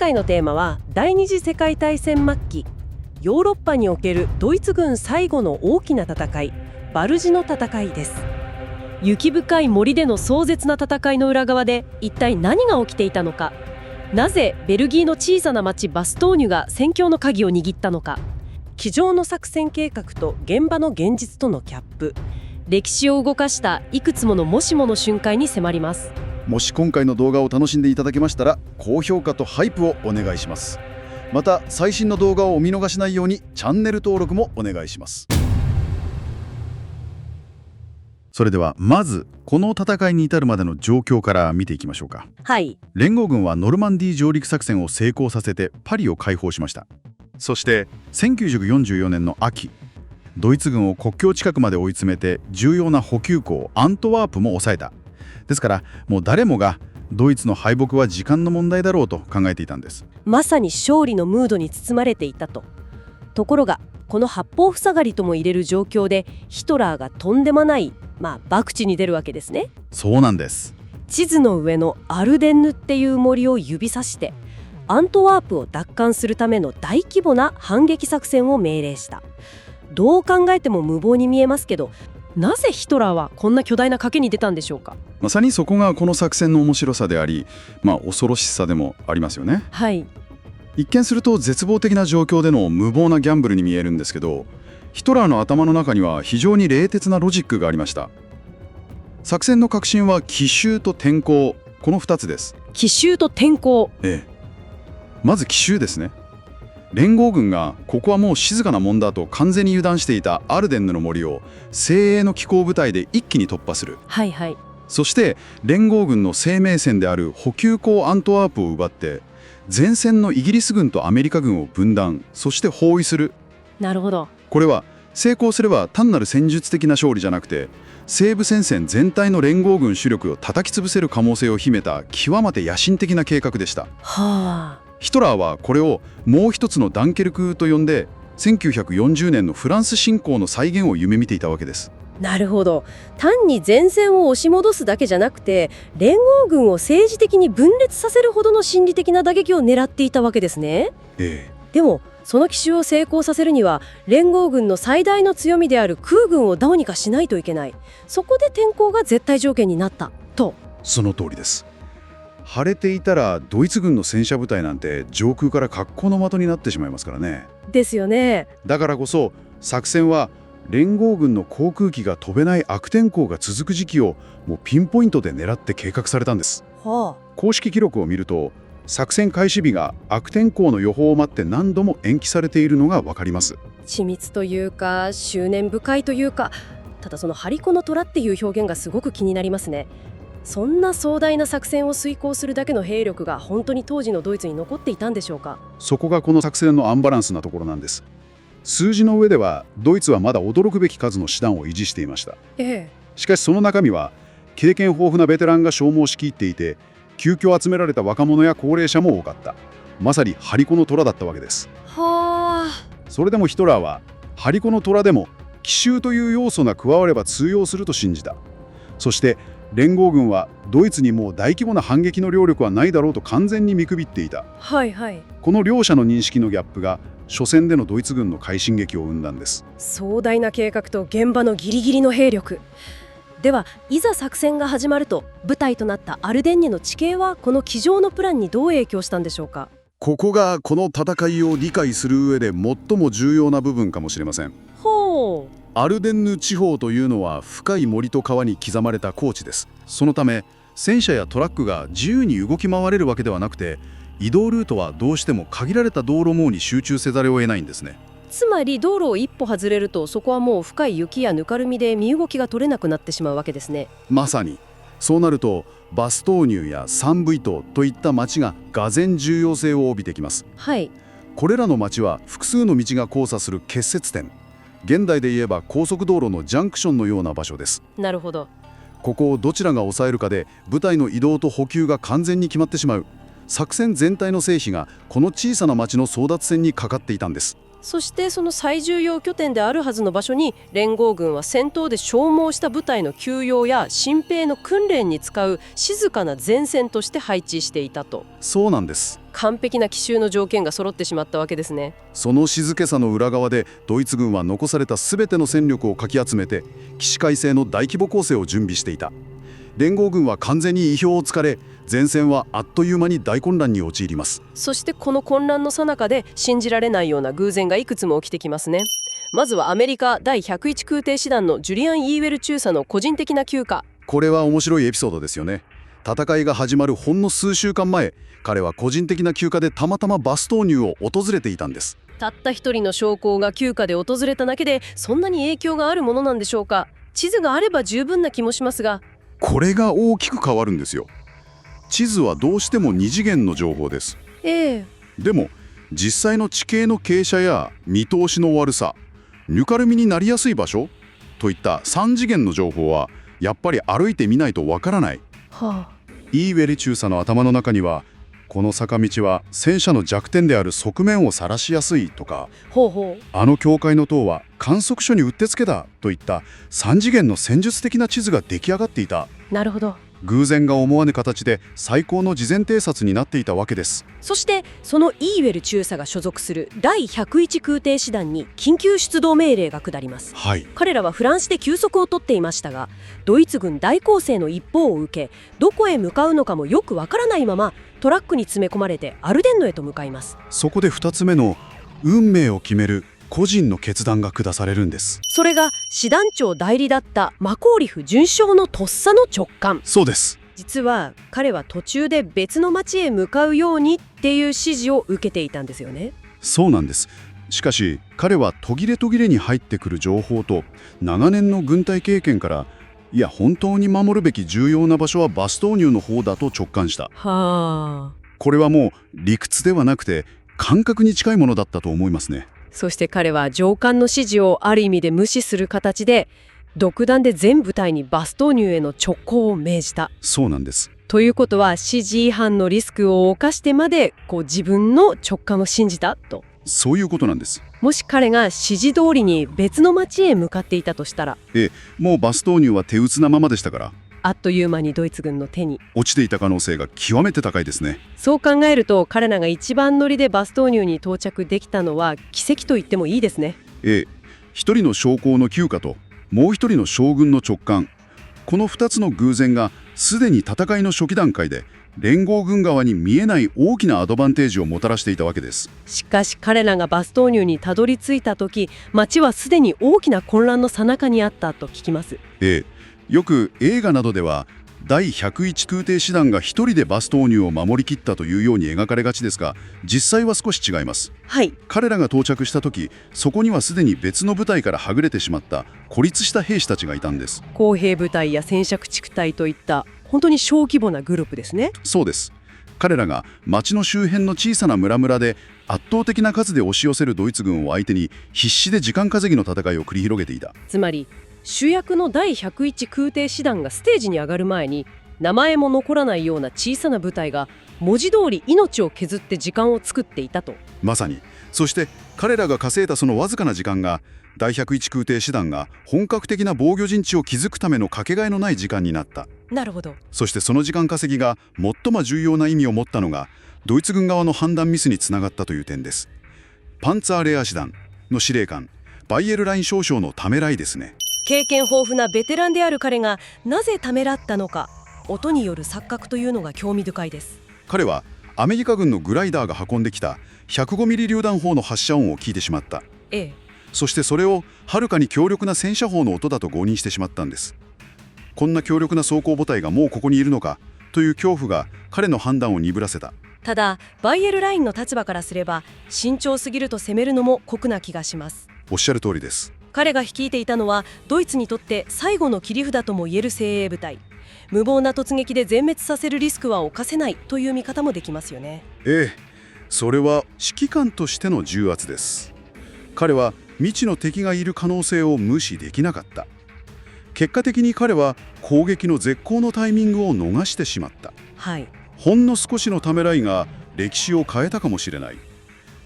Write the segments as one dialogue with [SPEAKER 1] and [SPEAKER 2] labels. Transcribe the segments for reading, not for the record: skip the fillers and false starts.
[SPEAKER 1] 回のテーマは第二次世界大戦末期、ヨーロッパにおけるドイツ軍最後の大きな戦い、バルジの戦いです。雪深い森での壮絶な戦いの裏側で一体何が起きていたのか、なぜベルギーの小さな町バストーニュが戦況の鍵を握ったのか、机上の作戦計画と現場の現実とのギャップ、歴史を動かしたいくつものもしもの瞬間に迫ります。
[SPEAKER 2] もし今回の動画を楽しんでいただけましたら、高評価とハイプをお願いします。また最新の動画をお見逃しないようにチャンネル登録もお願いします。それではまずこの戦いに至るまでの状況から見ていきましょうか。
[SPEAKER 1] はい。
[SPEAKER 2] 連合軍はノルマンディー上陸作戦を成功させてパリを解放しました。そして1944年の秋、ドイツ軍を国境近くまで追い詰めて重要な補給港アントワープも抑えた。ですからもう誰もがドイツの敗北は時間の問題だろうと考えていたんです。
[SPEAKER 1] まさに勝利のムードに包まれていたと。ところがこの八方塞がりともいれる状況でヒトラーがとんでもない博打に出るわけですね。
[SPEAKER 2] そうなんです。
[SPEAKER 1] 地図の上のアルデンヌっていう森を指さしてアントワープを奪還するための大規模な反撃作戦を命令した。どう考えても無謀に見えますけど、なぜヒトラーはこんな巨大な賭けに出たんでしょうか。
[SPEAKER 2] まさにそこがこの作戦の面白さであり、恐ろしさでもありますよね。
[SPEAKER 1] はい。
[SPEAKER 2] 一見すると絶望的な状況での無謀なギャンブルに見えるんですけど、ヒトラーの頭の中には非常に冷徹なロジックがありました。作戦の核心は奇襲と天候、この2つです。
[SPEAKER 1] 奇襲と天候。
[SPEAKER 2] まず奇襲ですね。連合軍がここはもう静かなもんだと完全に油断していたアルデンヌの森を精鋭の機甲部隊で一気に突破する。
[SPEAKER 1] はいはい。
[SPEAKER 2] そして連合軍の生命線である補給港アントワープを奪って前線のイギリス軍とアメリカ軍を分断、そして包囲する。
[SPEAKER 1] なるほど。
[SPEAKER 2] これは成功すれば単なる戦術的な勝利じゃなくて、西部戦線全体の連合軍主力を叩き潰せる可能性を秘めた極めて野心的な計画でした。
[SPEAKER 1] はあ。
[SPEAKER 2] ヒトラーはこれをもう一つのダンケルクと呼んで、1940年のフランス侵攻の再現を夢見ていたわけです。
[SPEAKER 1] なるほど。単に前線を押し戻すだけじゃなくて、連合軍を政治的に分裂させるほどの心理的な打撃を狙っていたわけですね。でもその奇襲を成功させるには連合軍の最大の強みである空軍をどうにかしないといけない。そこで天候が絶対条件になったと。
[SPEAKER 2] その通りです。晴れていたらドイツ軍の戦車部隊なんて上空から格好の的になってしまいますからね。
[SPEAKER 1] ですよね。
[SPEAKER 2] だからこそ作戦は連合軍の航空機が飛べない悪天候が続く時期をもうピンポイントで狙って計画されたんです。公式記録を見ると作戦開始日が悪天候の予報を待って何度も延期されているのが分かります。
[SPEAKER 1] 緻密というか執念深いというか、ただその張り子の虎っていう表現がすごく気になりますね。そんな壮大な作戦を遂行するだけの兵力が本当に当時のドイツに残っていたんでしょうか。
[SPEAKER 2] そこがこの作戦のアンバランスなところなんです。数字の上ではドイツはまだ驚くべき数の師団を維持していました。しかしその中身は経験豊富なベテランが消耗しきっていて、急遽集められた若者や高齢者も多かった。まさに張り子の虎だったわけです。それでもヒトラーは張り子の虎でも奇襲という要素が加われば通用すると信じた。そして連合軍はドイツにもう大規模な反撃の両力はないだろうと完全に見くびっていた。この両者の認識のギャップが初戦でのドイツ軍の快進撃を生んだんです。
[SPEAKER 1] 壮大な計画と現場のギリギリの兵力では、いざ作戦が始まると舞台となったアルデンニェの地形はこの机上のプランにどう影響したんでしょうか。
[SPEAKER 2] ここがこの戦いを理解する上で最も重要な部分かもしれません。アルデンヌ地方というのは深い森と川に刻まれた高地です。そのため戦車やトラックが自由に動き回れるわけではなくて、移動ルートはどうしても限られた道路網に集中せざるを得ないんですね。
[SPEAKER 1] つまり道路を一歩外れると、そこはもう深い雪やぬかるみで身動きが取れなくなってしまうわけですね。
[SPEAKER 2] まさにそうなるとバストーニュやサンブイ島といった町が俄然重要性を帯びてきます。これらの町は複数の道が交差する結節点、現代で言えば高速道路のジャンクションのような場所です。
[SPEAKER 1] なるほど。
[SPEAKER 2] ここをどちらが抑えるかで部隊の移動と補給が完全に決まってしまう。作戦全体の成否がこの小さな町の争奪戦にかかっていたんです。
[SPEAKER 1] そしてその最重要拠点であるはずの場所に連合軍は戦闘で消耗した部隊の休養や新兵の訓練に使う静かな前線として配置していたと。
[SPEAKER 2] そうなんです。
[SPEAKER 1] 完璧な奇襲の条件が揃ってしまったわけですね。
[SPEAKER 2] その静けさの裏側でドイツ軍は残された全ての戦力をかき集めて起死回生の大規模攻勢を準備していた。連合軍は完全に意表をつかれ、前線はあっという間に大混乱に陥ります。
[SPEAKER 1] そしてこの混乱の最中で信じられないような偶然がいくつも起きてきますね。まずはアメリカ第101空挺師団のジュリアン・イーウェル中佐の個人的な休暇。
[SPEAKER 2] これは面白いエピソードですよね。戦いが始まるほんの数週間前、彼は個人的な休暇でたまたまバス投入を訪れていたんです。
[SPEAKER 1] たった一人の将校が休暇で訪れただけでそんなに影響があるものなんでしょうか。地図があれば十分な気もしますが。
[SPEAKER 2] これが大きく変わるんですよ。地図はどうしても2次元の情報です。でも実際の地形の傾斜や見通しの悪さ、ぬかるみになりやすい場所といった3次元の情報はやっぱり歩いてみないとわからない。イーウェル中佐の頭の中には、この坂道は戦車の弱点である側面を晒しやすいとか、あの教会の塔は観測所にうってつけだといった3次元の戦術的な地図が出来上がっていた。
[SPEAKER 1] なるほど。
[SPEAKER 2] 偶然が思わぬ形で最高の事前偵察になっていたわけです。
[SPEAKER 1] そしてそのイーウェル中佐が所属する第101空挺師団に緊急出動命令が下ります。彼らはフランスで休息を取っていましたが、ドイツ軍大攻勢の一方を受け、どこへ向かうのかもよくわからないままトラックに詰め込まれてアルデンノへと向かいます。
[SPEAKER 2] そこで2つ目の運命を決める個人の決断が下されるんです。
[SPEAKER 1] それが師団長代理だったマコーリフ准将のとっさの直感。
[SPEAKER 2] そうです。
[SPEAKER 1] 実は彼は途中で別の町へ向かうようにっていう指示を受けていたんですよね。
[SPEAKER 2] そうなんです。しかし彼は途切れ途切れに入ってくる情報と長年の軍隊経験から、いや本当に守るべき重要な場所はバス投入の方だと直感した。これはもう理屈ではなくて感覚に近いものだったと思いますね。
[SPEAKER 1] そして彼は上官の指示をある意味で無視する形で独断で全部隊にバス投入への直行を命じた。
[SPEAKER 2] そうなんです。
[SPEAKER 1] ということは指示違反のリスクを冒してまで自分の直感を信じたと。
[SPEAKER 2] そういうことなんです。
[SPEAKER 1] もし彼が指示通りに別の町へ向かっていたとしたら、
[SPEAKER 2] もうバス投入は手薄なままでしたから、
[SPEAKER 1] あっという間にドイツ軍の手に
[SPEAKER 2] 落ちていた可能性が極めて高いですね。
[SPEAKER 1] そう考えると彼らが一番乗りでバス投入に到着できたのは奇跡と言ってもいいですね。
[SPEAKER 2] 一人の将校の休暇ともう一人の将軍の直感、この2つの偶然がすでに戦いの初期段階で連合軍側に見えない大きなアドバンテージをもたらしていたわけです。
[SPEAKER 1] しかし彼らがバス投入にたどり着いた時、町はすでに大きな混乱の最中にあったと聞きます。
[SPEAKER 2] よく映画などでは第101空挺師団が一人でバス投入を守りきったというように描かれがちですが、実際は少し違います。彼らが到着した時、そこにはすでに別の部隊からはぐれてしまった孤立した兵士たちがいたんです。
[SPEAKER 1] 工兵部隊や戦車駆逐隊といった本当に小規模なグループですね。
[SPEAKER 2] そうです。彼らが町の周辺の小さな村々で圧倒的な数で押し寄せるドイツ軍を相手に必死で時間稼ぎの戦いを繰り広げていた。
[SPEAKER 1] つまり主役の第101空挺師団がステージに上がる前に、名前も残らないような小さな部隊が文字通り命を削って時間を作っていたと。
[SPEAKER 2] まさに。そして彼らが稼いだそのわずかな時間が、第101空挺師団が本格的な防御陣地を築くためのかけがえのない時間になった。
[SPEAKER 1] なるほど。
[SPEAKER 2] そしてその時間稼ぎが最も重要な意味を持ったのが、ドイツ軍側の判断ミスにつながったという点です。パンツァーレア師団の司令官バイエルライン少将のためらいですね。
[SPEAKER 1] 経験豊富なベテランである彼がなぜためらったのか、音による錯覚というのが興味深いです。
[SPEAKER 2] 彼はアメリカ軍のグライダーが運んできた105ミリ榴弾砲の発射音を聞いてしまった。そしてそれをはるかに強力な戦車砲の音だと誤認してしまったんです。こんな強力な装甲部隊がもうここにいるのかという恐怖が彼の判断を鈍らせた。
[SPEAKER 1] ただバイエルラインの立場からすれば、慎重すぎると攻めるのも酷な気がします。
[SPEAKER 2] おっしゃる通りです。
[SPEAKER 1] 彼が率いていたのはドイツにとって最後の切り札ともいえる精鋭部隊。無謀な突撃で全滅させるリスクは冒せないという見方もできますよね。
[SPEAKER 2] それは指揮官としての重圧です。彼は未知の敵がいる可能性を無視できなかった。結果的に彼は攻撃の絶好のタイミングを逃してしまった。ほんの少しのためらいが歴史を変えたかもしれない。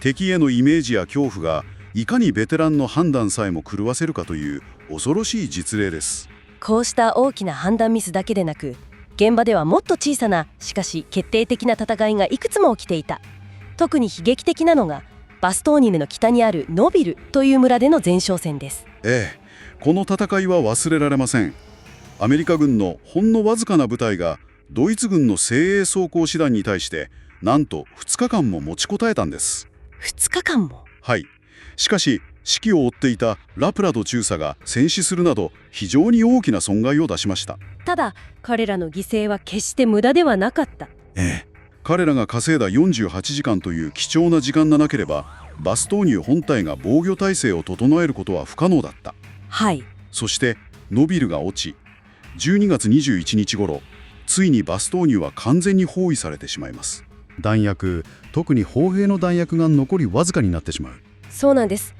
[SPEAKER 2] 敵へのイメージや恐怖がいかにベテランの判断さえも狂わせるかという恐ろしい実例です。
[SPEAKER 1] こうした大きな判断ミスだけでなく、現場ではもっと小さな、しかし決定的な戦いがいくつも起きていた。特に悲劇的なのがバストーニネの北にあるノビルという村での前哨戦です。
[SPEAKER 2] この戦いは忘れられません。アメリカ軍のほんのわずかな部隊がドイツ軍の精鋭装甲師団に対してなんと2日間も持ちこたえたんです。
[SPEAKER 1] 2日間も。
[SPEAKER 2] はい。しかし指揮を追っていたラプラド中佐が戦死するなど非常に大きな損害を出しました。
[SPEAKER 1] ただ彼らの犠牲は決して無駄ではなかった。
[SPEAKER 2] 彼らが稼いだ48時間という貴重な時間がなければバストーニュ本体が防御体制を整えることは不可能だった。
[SPEAKER 1] はい。
[SPEAKER 2] そしてノビルが落ち、12月21日頃ついにバストーニュは完全に包囲されてしまいます。弾薬、特に砲兵の弾薬が残りわずかになってしまう。
[SPEAKER 1] そうなんです。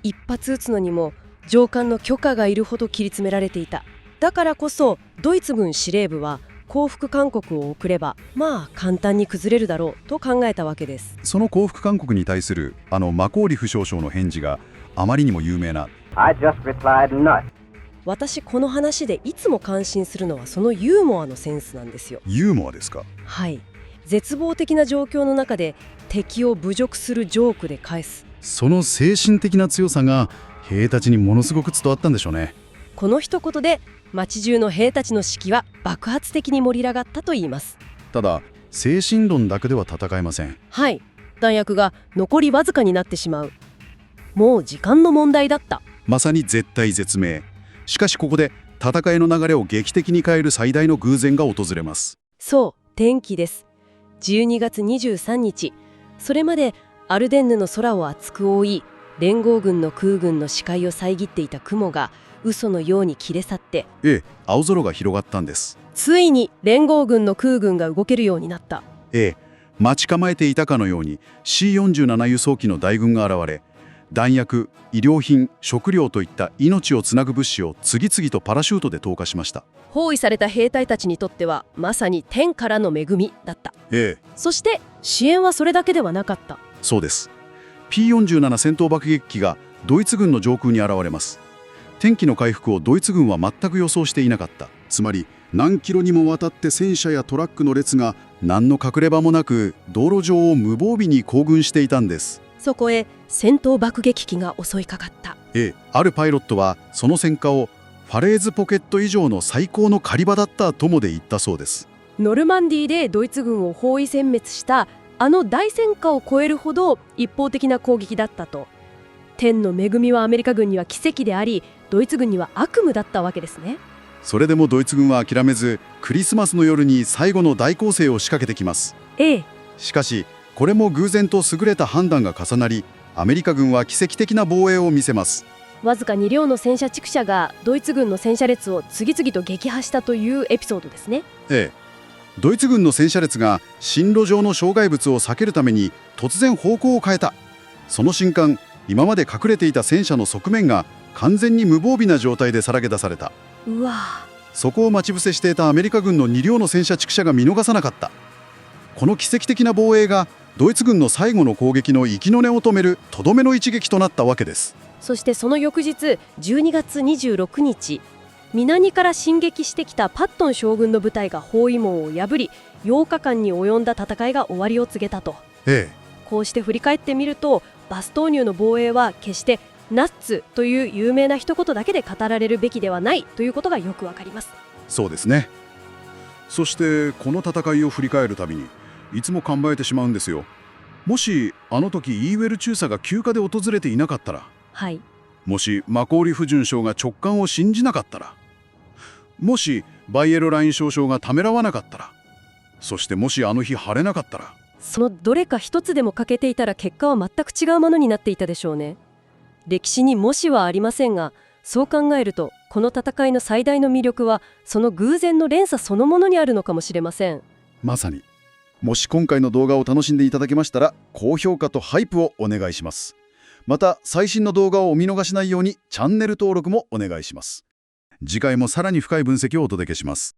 [SPEAKER 1] 一発撃つのにも上官の許可がいるほど切り詰められていた。だからこそドイツ軍司令部は降伏勧告を送ればまあ簡単に崩れるだろうと考えたわけです。
[SPEAKER 2] その降伏勧告に対するマコーリフ少将の返事があまりにも有名な
[SPEAKER 3] I just replied no。
[SPEAKER 1] 私この話でいつも感心するのはそのユーモアのセンスなんですよ。
[SPEAKER 2] ユーモアですか？
[SPEAKER 1] はい。絶望的な状況の中で敵を侮辱するジョークで返す。
[SPEAKER 2] その精神的な強さが兵たちにものすごく伝わったんでしょうね。
[SPEAKER 1] この一言で町中の兵たちの士気は爆発的に盛り上がったと言います。
[SPEAKER 2] ただ精神論だけでは戦えません。
[SPEAKER 1] はい。弾薬が残りわずかになってしまう。もう時間の問題だった。
[SPEAKER 2] まさに絶体絶命。しかしここで戦いの流れを劇的に変える最大の偶然が訪れます。
[SPEAKER 1] そう、天気です。12月23日、それまでアルデンヌの空を厚く覆い、連合軍の空軍の視界を遮っていた雲が嘘のように切れ去って、
[SPEAKER 2] 青空が広がったんです。
[SPEAKER 1] ついに連合軍の空軍が動けるようになった。
[SPEAKER 2] 待ち構えていたかのように C47 輸送機の大軍が現れ、弾薬、医療品、食料といった命をつなぐ物資を次々とパラシュートで投下しました。
[SPEAKER 1] 包囲された兵隊たちにとってはまさに天からの恵みだった。そして支援はそれだけではなかった。
[SPEAKER 2] そうです。 P47 戦闘爆撃機がドイツ軍の上空に現れます。天気の回復をドイツ軍は全く予想していなかった。つまり何キロにもわたって戦車やトラックの列が何の隠れ場もなく道路上を無防備に行軍していたんです。
[SPEAKER 1] そこへ戦闘爆撃機が襲いかかった。
[SPEAKER 2] あるパイロットはその戦果をファレーズポケット以上の最高の狩り場だったともで言ったそうです。
[SPEAKER 1] ノルマンディーでドイツ軍を包囲殲滅したあの大戦果を超えるほど一方的な攻撃だったと。天の恵みはアメリカ軍には奇跡であり、ドイツ軍には悪夢だったわけですね。
[SPEAKER 2] それでもドイツ軍は諦めず、クリスマスの夜に最後の大攻勢を仕掛けてきます。しかしこれも偶然と優れた判断が重なり、アメリカ軍は奇跡的な防衛を見せます。
[SPEAKER 1] わずか2両の戦車畜車がドイツ軍の戦車列を次々と撃破したというエピソードですね。
[SPEAKER 2] ドイツ軍の戦車列が進路上の障害物を避けるために突然方向を変えた。その瞬間、今まで隠れていた戦車の側面が完全に無防備な状態でさらけ出された。
[SPEAKER 1] うわ。
[SPEAKER 2] そこを待ち伏せしていたアメリカ軍の2両の戦車畜車が見逃さなかった。この奇跡的な防衛がドイツ軍の最後の攻撃の息の根を止めるとどめの一撃となったわけです。
[SPEAKER 1] そしてその翌日12月26日、南から進撃してきたパットン将軍の部隊が包囲網を破り、8日間に及んだ戦いが終わりを告げたと。こうして振り返ってみると、バストーニュの防衛は決してナッツという有名な一言だけで語られるべきではないということがよくわかります。
[SPEAKER 2] そうですね。そしてこの戦いを振り返るたびにいつも考えてしまうんですよ。もしあの時イーウェル中佐が休暇で訪れていなかったら、もしマコーリフ准将が直感を信じなかったら、もしバイエルライン少将がためらわなかったら、そしてもしあの日晴れなかったら、
[SPEAKER 1] そのどれか一つでも欠けていたら結果は全く違うものになっていたでしょうね。歴史にもしはありませんが、そう考えるとこの戦いの最大の魅力はその偶然の連鎖そのものにあるのかもしれません。
[SPEAKER 2] まさに。もし今回の動画を楽しんでいただけましたら、高評価とハイプをお願いします。また最新の動画をお見逃しないようにチャンネル登録もお願いします。次回もさらに深い分析をお届けします。